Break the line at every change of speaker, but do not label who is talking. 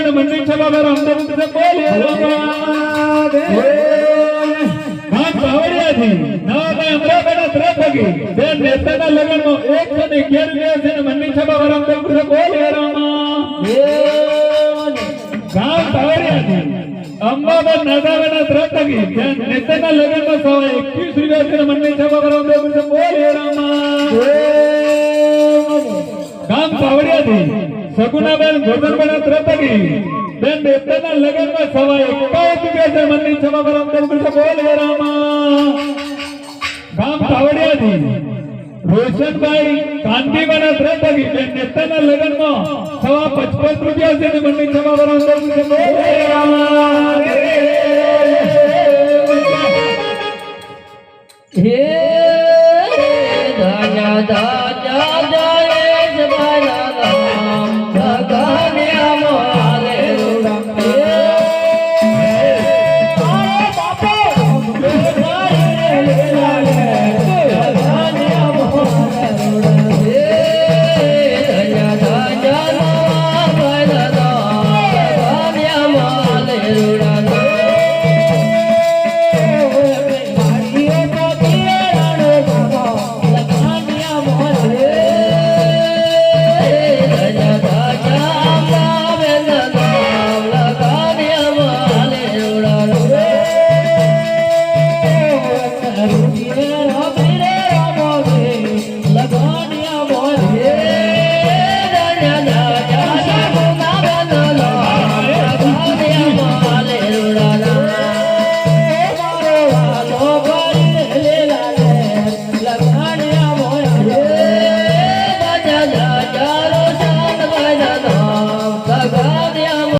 છે ને મંડી છે બાબા રામદેવ છે બોલે ગામ પાવડિયાથી નવાભાઈ અમરાબાના ત્રપગી બે નેતાના લગ્નમાં 111 દિવસ છે ને મંડી છે બાબા રામદેવ છે બોલે ગામ પાવડિયાથી અંબાબા નાદાવાના ત્રપગી બે નેતાના લગ્નમાં 121 દિવસ છે ને મંડી છે બાબા રામદેવ છે બોલે ગામ પાવડિયાથી સગુનાબેન ગોરધનભાઈના ત્રપગી બેન નેતાના લગ્નમાં 51 દિવસ મંડી છબા રામદેવ કૃષ્ણ બોલે ગામ પાવડિયાથી રોશનભાઈ કાંદીવાના ત્રપગી બેન નેતાના લગ્નમાં 55 રૂપિયા છે મંડી છબા રામદેવ કૃષ્ણ બોલે